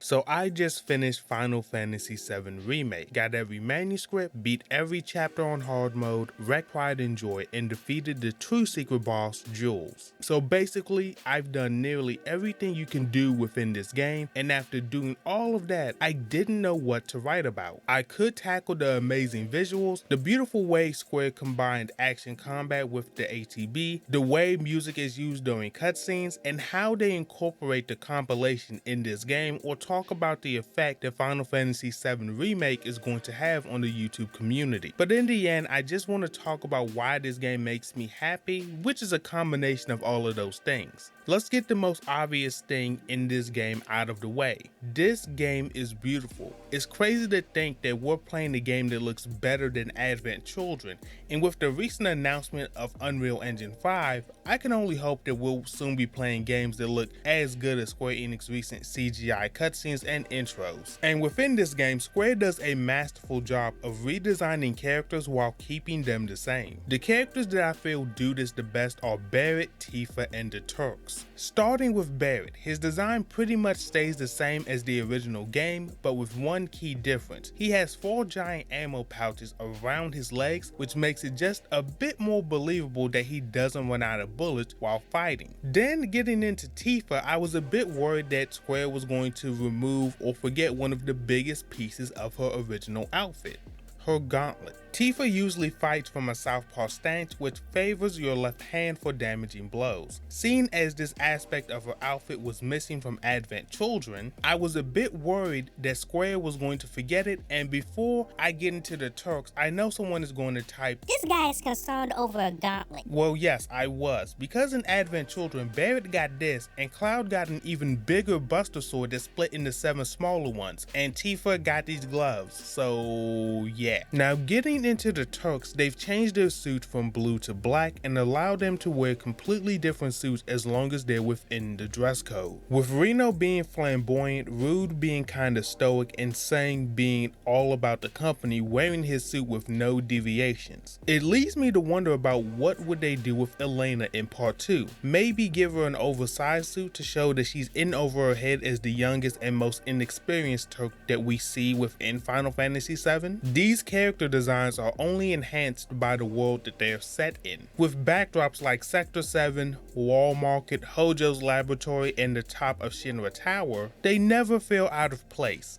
So I just finished Final Fantasy VII Remake, got every manuscript, beat every chapter on hard mode, wrecked pride and joy, and defeated the true secret boss, Jules. So basically, I've done nearly everything you can do within this game, and after doing all of that, I didn't know what to write about. I could tackle the amazing visuals, the beautiful way Square combined action combat with the ATB, the way music is used during cutscenes, and how they incorporate the compilation in this game, or talk about the effect that Final Fantasy VII Remake is going to have on the YouTube community. But in the end, I just want to talk about why this game makes me happy, which is a combination of all of those things. Let's get the most obvious thing in this game out of the way. This game is beautiful. It's crazy to think that we're playing a game that looks better than Advent Children, and with the recent announcement of Unreal Engine 5, I can only hope that we'll soon be playing games that look as good as Square Enix's recent CGI cutscenes and intros. And within this game, Square does a masterful job of redesigning characters while keeping them the same. The characters that I feel do this the best are Barret, Tifa, and the Turks. Starting with Barret, his design pretty much stays the same as the original game, but with one key difference. He has 4 giant ammo pouches around his legs, which makes it just a bit more believable that he doesn't run out of bullets while fighting. Then getting into Tifa, I was a bit worried that Square was going to remove or forget one of the biggest pieces of her original outfit, her gauntlet. Tifa usually fights from a southpaw stance, which favors your left hand for damaging blows. Seeing as this aspect of her outfit was missing from Advent Children, I was a bit worried that Square was going to forget it, and before I get into the Turks, I know someone is going to type, "This guy is concerned over a gauntlet." Well, yes, I was, because in Advent Children, Barret got this, and Cloud got an even bigger Buster Sword that split into 7 smaller ones, and Tifa got these gloves, so yeah. Now getting into the Turks, they've changed their suit from blue to black and allowed them to wear completely different suits as long as they're within the dress code. With Reno being flamboyant, Rude being kinda stoic, and Sang being all about the company, wearing his suit with no deviations. It leads me to wonder about what would they do with Elena in part 2. Maybe give her an oversized suit to show that she's in over her head as the youngest and most inexperienced Turk that we see within Final Fantasy VII. These character designs are only enhanced by the world that they're set in. With backdrops like Sector 7, Wall Market, Hojo's Laboratory, and the top of Shinra Tower, they never feel out of place,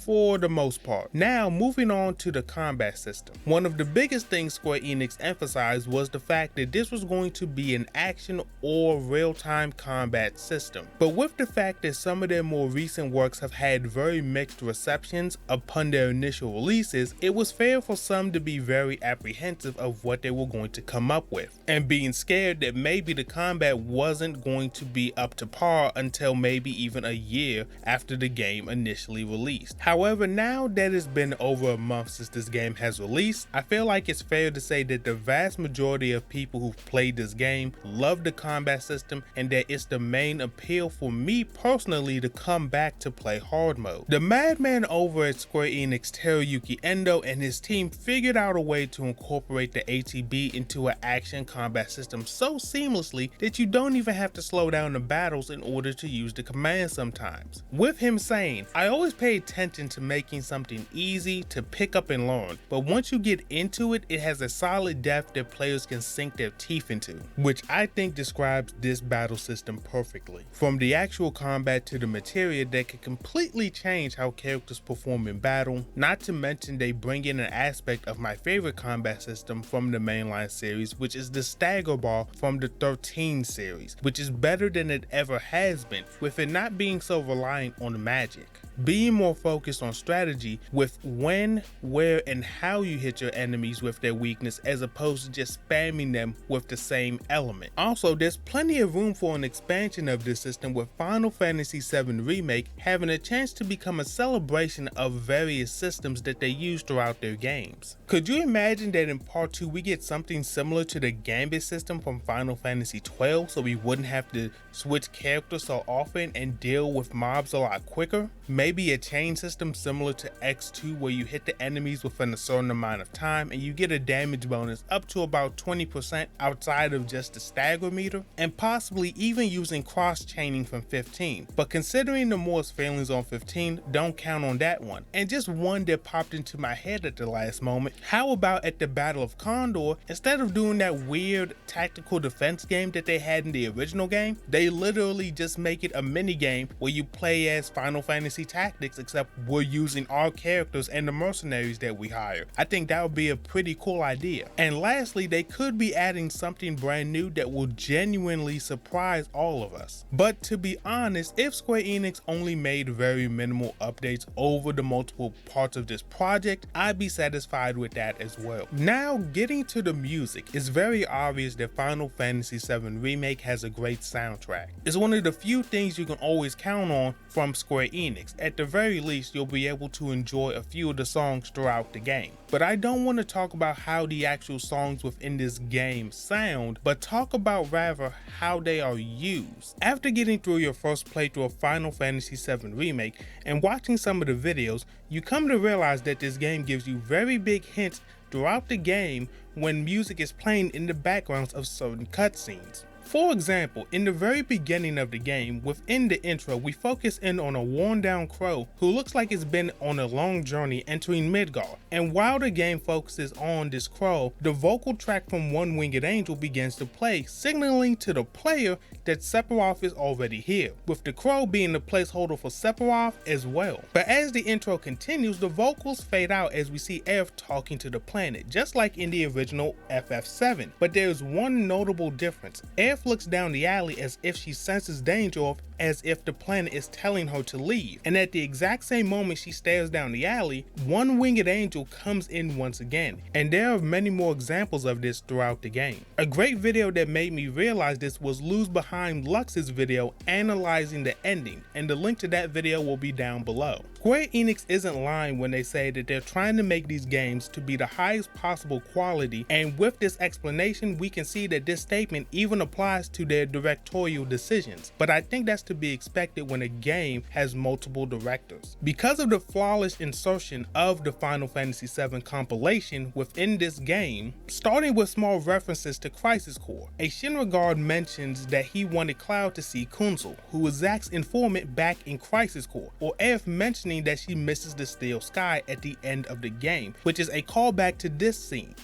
for the most part. Now moving on to the combat system. One of the biggest things Square Enix emphasized was the fact that this was going to be an action or real-time combat system. But with the fact that some of their more recent works have had very mixed receptions upon their initial releases, it was fair for some to be very apprehensive of what they were going to come up with, and being scared that maybe the combat wasn't going to be up to par until maybe even a year after the game initially released. However, now that it's been over a month since this game has released, I feel like it's fair to say that the vast majority of people who've played this game love the combat system, and that it's the main appeal for me personally to come back to play hard mode. The madman over at Square Enix, Teruyuki Endo, and his team figured out a way to incorporate the ATB into an action combat system so seamlessly that you don't even have to slow down the battles in order to use the command sometimes. With him saying, "I always pay attention to making something easy to pick up and learn, but once you get into it, it has a solid depth that players can sink their teeth into," which I think describes this battle system perfectly. From the actual combat to the materia that can completely change how characters perform in battle, not to mention they bring in an aspect of my favorite combat system from the mainline series, which is the stagger bar from the 13 series, which is better than it ever has been, with it not being so reliant on magic. Being more focused on strategy with when, where, and how you hit your enemies with their weakness, as opposed to just spamming them with the same element. Also, there's plenty of room for an expansion of this system, with Final Fantasy VII Remake having a chance to become a celebration of various systems that they use throughout their games. Could you imagine that in part 2 we get something similar to the Gambit system from Final Fantasy XII, so we wouldn't have to switch characters so often and deal with mobs a lot quicker? maybe a chain system similar to X2 where you hit the enemies within a certain amount of time and you get a damage bonus up to about 20% outside of just the stagger meter, and possibly even using cross-chaining from 15. But considering the Moore's failings on 15, don't count on that one. And just one that popped into my head at the last moment, how about at the Battle of Condor, instead of doing that weird tactical defense game that they had in the original game, they literally just make it a mini game where you play as Final Fantasy Tactics, except we're using our characters and the mercenaries that we hire. I think that would be a pretty cool idea. And lastly, they could be adding something brand new that will genuinely surprise all of us. But to be honest, if Square Enix only made very minimal updates over the multiple parts of this project, I'd be satisfied with that as well. Now, getting to the music, it's very obvious that Final Fantasy VII Remake has a great soundtrack. It's one of the few things you can always count on from Square Enix. At the very least, you'll be able to enjoy a few of the songs throughout the game. But I don't want to talk about how the actual songs within this game sound, but talk about rather how they are used. After getting through your first playthrough of Final Fantasy VII Remake and watching some of the videos, you come to realize that this game gives you very big hints throughout the game when music is playing in the backgrounds of certain cutscenes. For example, in the very beginning of the game, within the intro, we focus in on a worn down crow who looks like it's been on a long journey entering Midgar. And while the game focuses on this crow, the vocal track from One Winged Angel begins to play, signaling to the player that Sephiroth is already here, with the crow being the placeholder for Sephiroth as well. But as the intro continues, the vocals fade out as we see Aerith talking to the planet, just like in the original FF7. But there's one notable difference. Aerith looks down the alley as if she senses danger, or as if the planet is telling her to leave. And at the exact same moment she stares down the alley, One Winged Angel comes in once again. And there are many more examples of this throughout the game. A great video that made me realize this was Lose Behind Lux's video analyzing the ending, and the link to that video will be down below. Square Enix isn't lying when they say that they're trying to make these games to be the highest possible quality, and with this explanation we can see that this statement even applies to their directorial decisions. But I think that's to be expected when a game has multiple directors. Because of the flawless insertion of the Final Fantasy VII compilation within this game, starting with small references to Crisis Core, a Shinra guard mentions that he wanted Cloud to see Kunzel, who was Zack's informant back in Crisis Core, or Aerith mentioning that she misses the Steel Sky at the end of the game, which is a callback to this scene.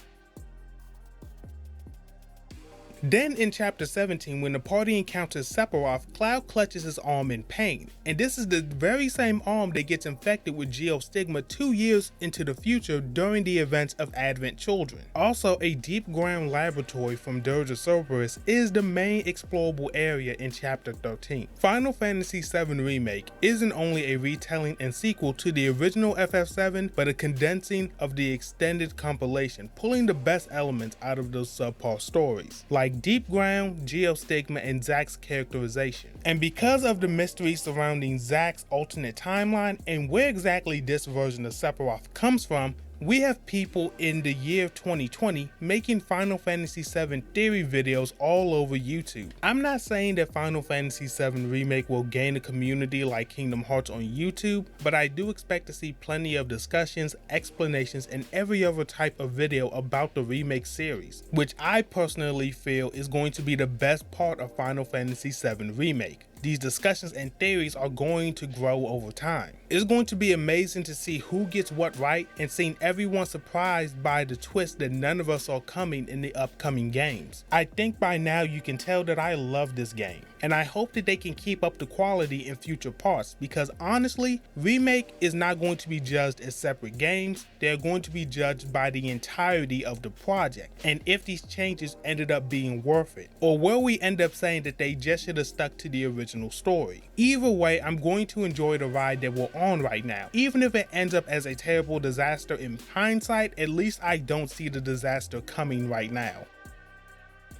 Then in chapter 17, when the party encounters Sephiroth, Cloud clutches his arm in pain, and this is the very same arm that gets infected with geostigma 2 years into the future during the events of Advent Children. Also, a deep ground laboratory from Dirge of Cerberus is the main explorable area in chapter 13. Final Fantasy VII Remake isn't only a retelling and sequel to the original FF7, but a condensing of the extended compilation, pulling the best elements out of those subpar stories, like deep ground, geostigma, and Zack's characterization. And because of the mystery surrounding Zack's alternate timeline and where exactly this version of Sephiroth comes from, we have people in the year 2020 making Final Fantasy VII theory videos all over YouTube. I'm not saying that Final Fantasy VII Remake will gain a community like Kingdom Hearts on YouTube, but I do expect to see plenty of discussions, explanations, and every other type of video about the remake series, which I personally feel is going to be the best part of Final Fantasy VII Remake. These discussions and theories are going to grow over time. It's going to be amazing to see who gets what right, and seeing everyone surprised by the twist that none of us are coming in the upcoming games. I think by now you can tell that I love this game, and I hope that they can keep up the quality in future parts, because honestly, Remake is not going to be judged as separate games. They're going to be judged by the entirety of the project, and if these changes ended up being worth it, or will we end up saying that they just should have stuck to the original story. Either way, I'm going to enjoy the ride that we're on right now. Even if it ends up as a terrible disaster in hindsight, at least I don't see the disaster coming right now.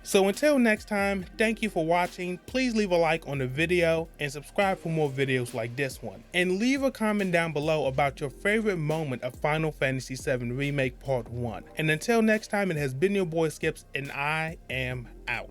So until next time, thank you for watching. Please leave a like on the video and subscribe for more videos like this one. And leave a comment down below about your favorite moment of Final Fantasy VII Remake Part 1. And until next time, it has been your boy Skipx, and I am out.